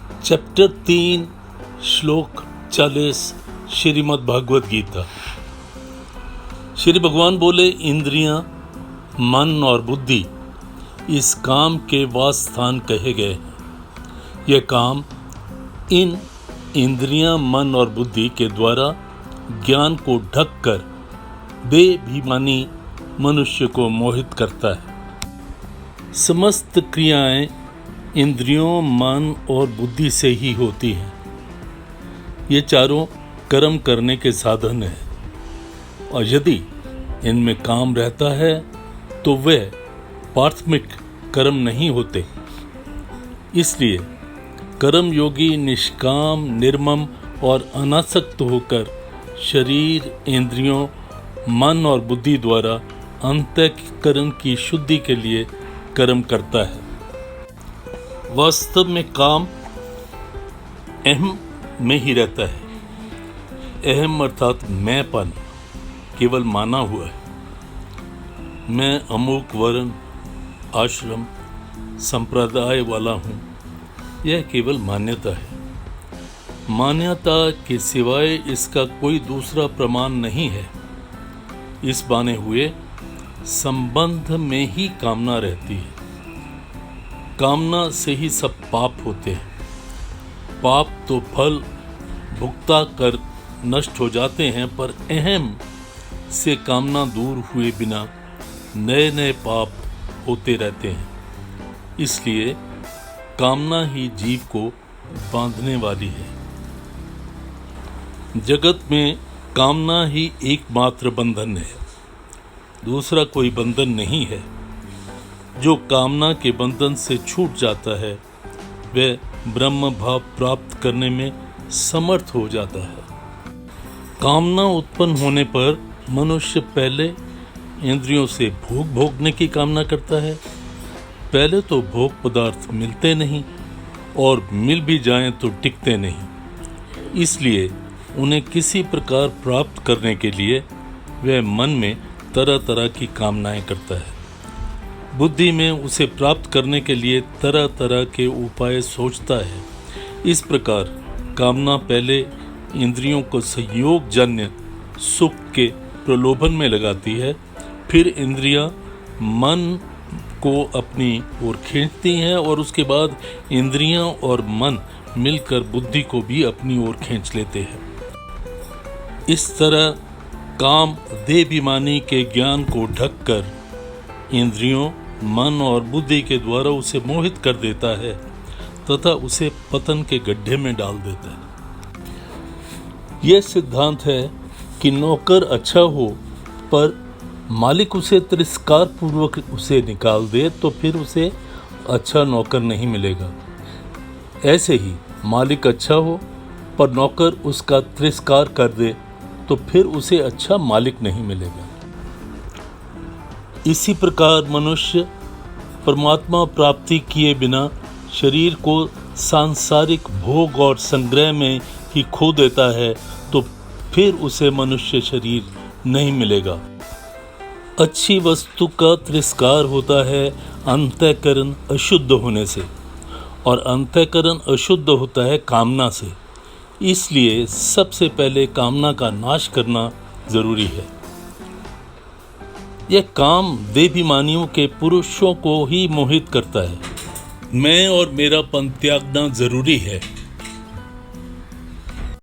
Chapter 3 श्लोक 40 श्रीमद् भागवत गीता। श्री भगवान बोले, इंद्रियां, मन और बुद्धि इस काम के वासस्थान कहे गए हैं। यह काम इन इंद्रियां, मन और बुद्धि के द्वारा ज्ञान को ढककर बेईमानी मनुष्य को मोहित करता है। समस्त क्रियाएं इंद्रियों, मन और बुद्धि से ही होती हैं। ये चारों कर्म करने के साधन हैं और यदि इनमें काम रहता है तो वे प्राथमिक कर्म नहीं होते। इसलिए कर्म योगी निष्काम, निर्मम और अनासक्त होकर शरीर, इंद्रियों, मन और बुद्धि द्वारा अंतःकरण की शुद्धि के लिए कर्म करता है। वास्तव में काम अहम में ही रहता है। अहम अर्थात मैंपन केवल माना हुआ है। मैं अमुक वर्ण, आश्रम, संप्रदाय वाला हूँ, यह केवल मान्यता है। मान्यता के सिवाय इसका कोई दूसरा प्रमाण नहीं है। इस माने हुए संबंध में ही कामना रहती है। कामना से ही सब पाप होते हैं। पाप तो फल भुगता कर नष्ट हो जाते हैं, पर अहम से कामना दूर हुए बिना नए नए पाप होते रहते हैं। इसलिए कामना ही जीव को बांधने वाली है। जगत में कामना ही एकमात्र बंधन है, दूसरा कोई बंधन नहीं है। जो कामना के बंधन से छूट जाता है वह ब्रह्म भाव प्राप्त करने में समर्थ हो जाता है। कामना उत्पन्न होने पर मनुष्य पहले इंद्रियों से भोग भोगने की कामना करता है। पहले तो भोग पदार्थ मिलते नहीं और मिल भी जाएं तो टिकते नहीं। इसलिए उन्हें किसी प्रकार प्राप्त करने के लिए वह मन में तरह तरह की कामनाएं करता है। बुद्धि में उसे प्राप्त करने के लिए तरह तरह के उपाय सोचता है। इस प्रकार कामना पहले इंद्रियों को संयोग जन्य सुख के प्रलोभन में लगाती है, फिर इंद्रियां मन को अपनी ओर खींचती हैं और उसके बाद इंद्रियां और मन मिलकर बुद्धि को भी अपनी ओर खींच लेते हैं। इस तरह काम देहाभिमानी के ज्ञान को ढककर इंद्रियों, मन और बुद्धि के द्वारा उसे मोहित कर देता है तथा उसे पतन के गड्ढे में डाल देता है। यह सिद्धांत है कि नौकर अच्छा हो पर मालिक उसे तिरस्कार पूर्वक उसे निकाल दे तो फिर उसे अच्छा नौकर नहीं मिलेगा। ऐसे ही मालिक अच्छा हो पर नौकर उसका तिरस्कार कर दे तो फिर उसे अच्छा मालिक नहीं मिलेगा। इसी प्रकार मनुष्य परमात्मा प्राप्ति किए बिना शरीर को सांसारिक भोग और संग्रह में ही खो देता है तो फिर उसे मनुष्य शरीर नहीं मिलेगा। अच्छी वस्तु का तिरस्कार होता है अंतःकरण अशुद्ध होने से, और अंतःकरण अशुद्ध होता है कामना से। इसलिए सबसे पहले कामना का नाश करना जरूरी है। यह काम देहाभिमानियों के पुरुषों को ही मोहित करता है। मैं और मेरापन त्यागना जरूरी है।